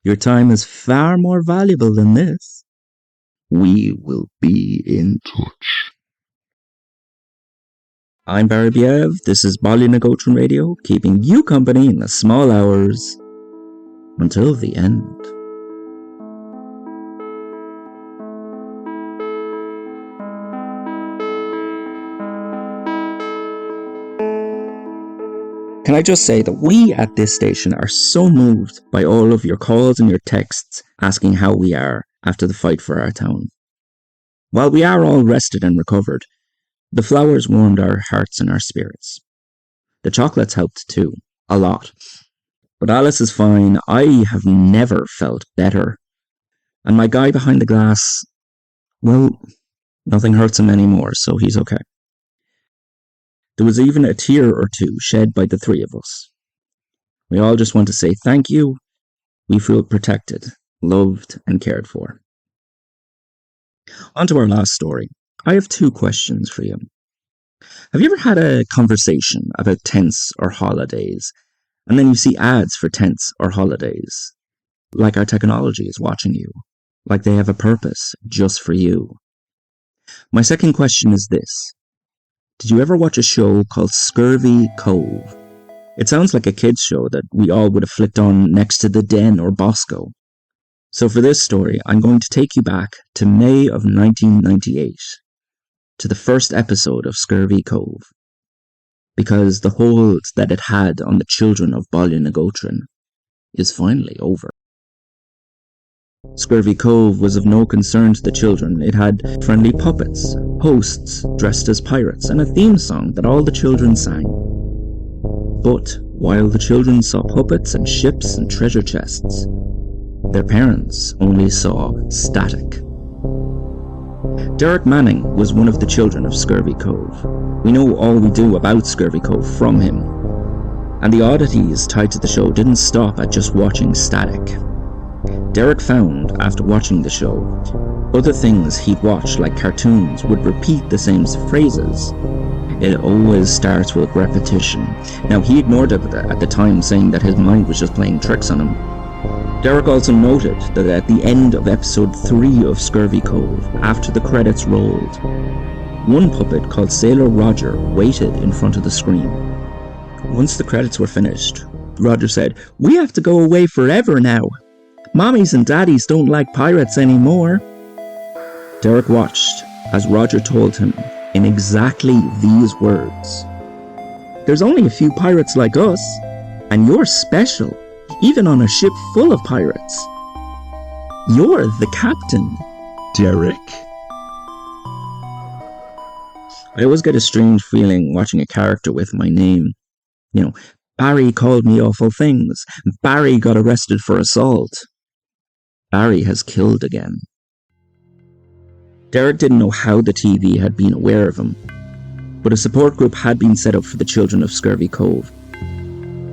Your time is far more valuable than this. We will be in touch. I'm Barry Biev. This is Baile na Gótrin Radio, keeping you company in the small hours until the end. Can I just say that we at this station are so moved by all of your calls and your texts asking how we are after the fight for our town. While we are all rested and recovered, the flowers warmed our hearts and our spirits. The chocolates helped too, a lot. But Alice is fine. I have never felt better. And my guy behind the glass, well, nothing hurts him anymore, so he's okay. There was even a tear or two shed by the three of us. We all just want to say thank you. We feel protected, loved, and cared for. On to our last story. I have 2 questions for you. Have you ever had a conversation about tents or holidays, and then you see ads for tents or holidays? Like our technology is watching you. Like they have a purpose just for you. My second question is this. Did you ever watch a show called Scurvy Cove? It sounds like a kids show that we all would have flicked on next to The Den or Bosco. So for this story, I'm going to take you back to May of 1998, to the first episode of Scurvy Cove, because the hold that it had on the children of Baile na Gótrin is finally over. Scurvy Cove was of no concern to the children. It had friendly puppets, hosts dressed as pirates, and a theme song that all the children sang. But while the children saw puppets and ships and treasure chests, their parents only saw static. Derek Manning was one of the children of Scurvy Cove. We know all we do about Scurvy Cove from him, and the oddities tied to the show didn't stop at just watching static. Derek found, after watching the show, other things he'd watched, like cartoons, would repeat the same phrases. It always starts with repetition. Now, he ignored it at the time, saying that his mind was just playing tricks on him. Derek also noted that at the end of episode 3 of Scurvy Cove, after the credits rolled, one puppet called Sailor Roger waited in front of the screen. Once the credits were finished, Roger said, "We have to go away forever now. Mommies and daddies don't like pirates anymore." Derek watched as Roger told him in exactly these words, "There's only a few pirates like us, and you're special, even on a ship full of pirates. You're the captain, Derek." I always get a strange feeling watching a character with my name. You know, Barry called me awful things. Barry got arrested for assault. Barry has killed again. Derek didn't know how the TV had been aware of him, but a support group had been set up for the children of Scurvy Cove.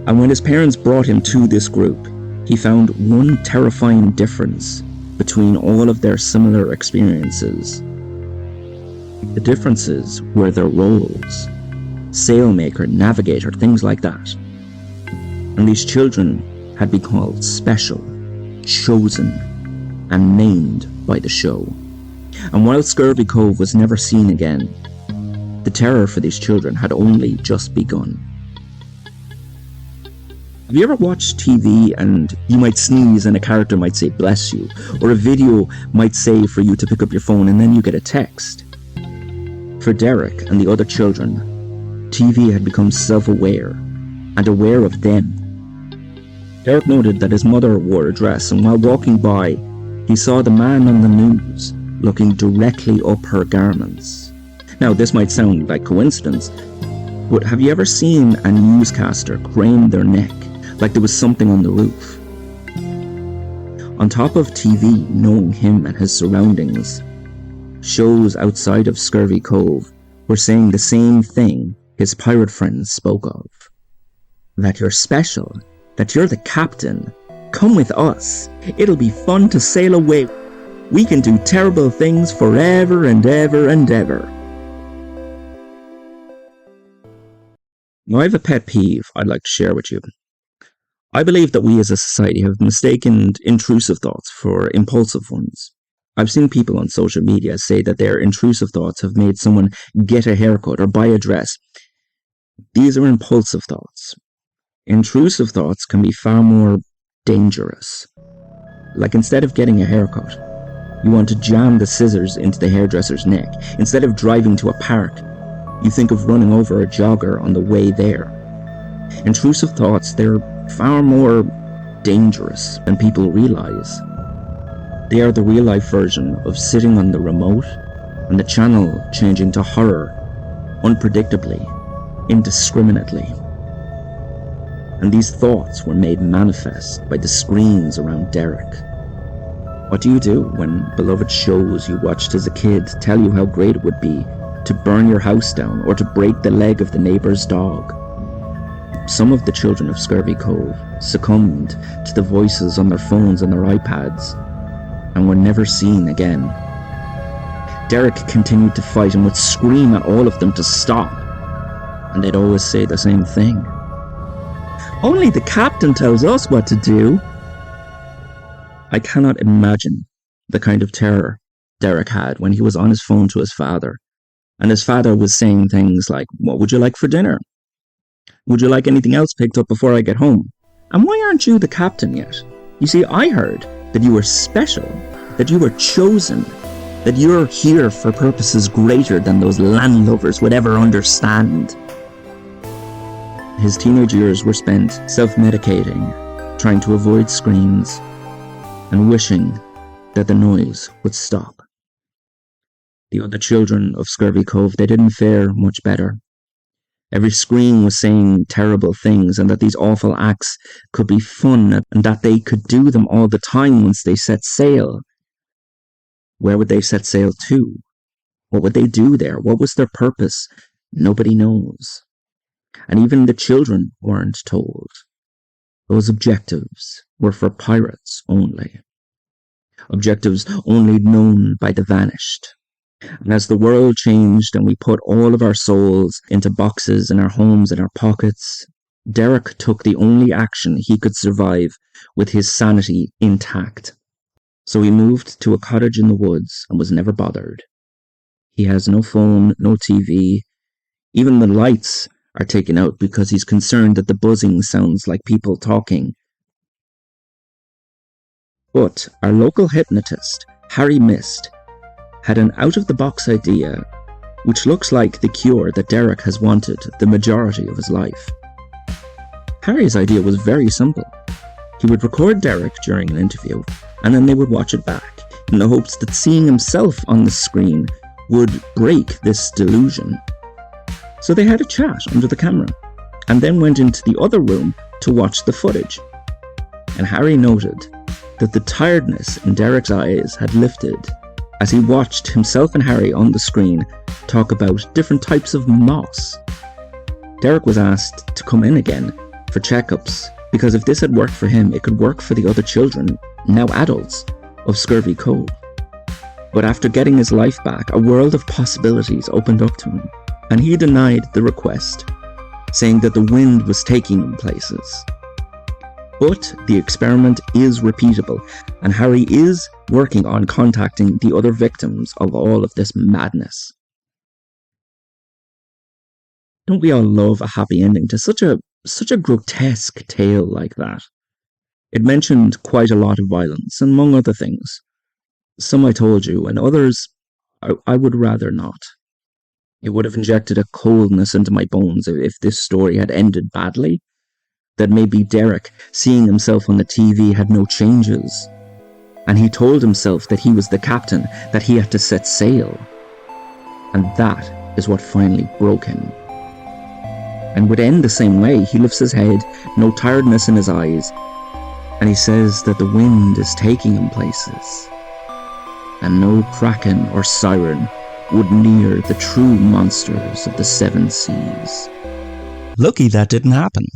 And when his parents brought him to this group, he found one terrifying difference between all of their similar experiences. The differences were their roles. Sailmaker, navigator, things like that. And these children had been called special, chosen, and named by the show. And while Scurvy Cove was never seen again, the terror for these children had only just begun. Have you ever watched TV and you might sneeze and a character might say "bless you," or a video might say for you to pick up your phone and then you get a text? For Derek and the other children, TV had become self-aware and aware of them. Derek noted that his mother wore a dress, and while walking by, he saw the man on the news looking directly up her garments. Now, this might sound like coincidence, but have you ever seen a newscaster crane their neck like there was something on the roof? On top of TV knowing him and his surroundings, shows outside of Scurvy Cove were saying the same thing his pirate friends spoke of. That you're special, that you're the captain. Come with us. It'll be fun to sail away. We can do terrible things forever and ever and ever. Now, I have a pet peeve I'd like to share with you. I believe that we as a society have mistaken intrusive thoughts for impulsive ones. I've seen people on social media say that their intrusive thoughts have made someone get a haircut or buy a dress. These are impulsive thoughts. Intrusive thoughts can be far more dangerous. Like instead of getting a haircut, you want to jam the scissors into the hairdresser's neck. Instead of driving to a park, you think of running over a jogger on the way there. Intrusive thoughts, they're far more dangerous than people realize. They are the real-life version of sitting on the remote and the channel changing to horror, unpredictably, indiscriminately. And these thoughts were made manifest by the screens around Derek. What do you do when beloved shows you watched as a kid tell you how great it would be to burn your house down or to break the leg of the neighbour's dog? Some of the children of Scurvy Cove succumbed to the voices on their phones and their iPads and were never seen again. Derek continued to fight and would scream at all of them to stop, and they'd always say the same thing. Only the captain tells us what to do. I cannot imagine the kind of terror Derek had when he was on his phone to his father, and his father was saying things like, "What would you like for dinner? Would you like anything else picked up before I get home? And why aren't you the captain yet? You see, I heard that you were special, that you were chosen, that you're here for purposes greater than those landlubbers would ever understand." His teenage years were spent self-medicating, trying to avoid screens, and wishing that the noise would stop. The other children of Scurvy Cove, they didn't fare much better. Every screen was saying terrible things, and that these awful acts could be fun, and that they could do them all the time once they set sail. Where would they set sail to? What would they do there? What was their purpose? Nobody knows. And even the children weren't told. Those objectives were for pirates only. Objectives only known by the vanished. And as the world changed and we put all of our souls into boxes in our homes and our pockets, Derek took the only action he could survive with his sanity intact. So he moved to a cottage in the woods and was never bothered. He has no phone, no TV. Even the lights are taken out because he's concerned that the buzzing sounds like people talking. But our local hypnotist, Harry Mist, had an out-of-the-box idea which looks like the cure that Derek has wanted the majority of his life. Harry's idea was very simple. He would record Derek during an interview, and then they would watch it back, in the hopes that seeing himself on the screen would break this delusion. So they had a chat under the camera, and then went into the other room to watch the footage. And Harry noted that the tiredness in Derek's eyes had lifted as he watched himself and Harry on the screen talk about different types of moss. Derek was asked to come in again for checkups, because if this had worked for him, it could work for the other children, now adults, of Scurvy Cove. But after getting his life back, a world of possibilities opened up to him, and he denied the request, saying that the wind was taking him places. But the experiment is repeatable, and Harry is working on contacting the other victims of all of this madness. Don't we all love a happy ending to such a grotesque tale like that? It mentioned quite a lot of violence, among other things. Some I told you, and others I would rather not. It would have injected a coldness into my bones if this story had ended badly. That maybe Derek, seeing himself on the TV, had no changes. And he told himself that he was the captain, that he had to set sail. And that is what finally broke him. And would end the same way. He lifts his head, no tiredness in his eyes, and he says that the wind is taking him places. And no kraken or siren would near the true monsters of the seven seas. Lucky that didn't happen.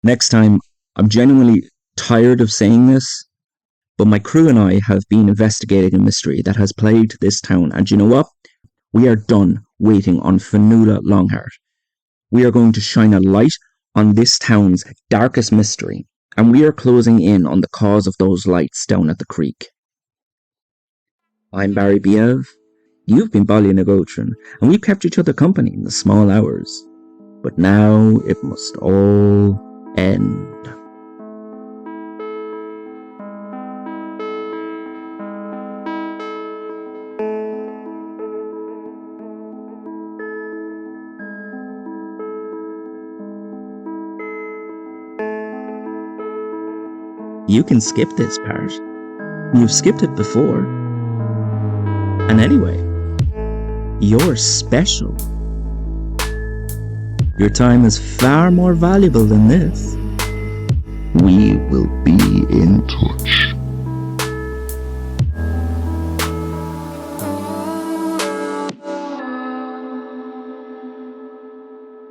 Next time, I'm genuinely tired of saying this, but my crew and I have been investigating a mystery that has plagued this town, and you know what? We are done waiting on Fionnuala Longheart. We are going to shine a light on this town's darkest mystery, and we are closing in on the cause of those lights down at the creek. I'm Barry Biev. You've been Baile and Gótrin, and we've kept each other company in the small hours. But now it must all end. You can skip this part. You've skipped it before. And anyway, you're special. Your time is far more valuable than this. We will be in touch.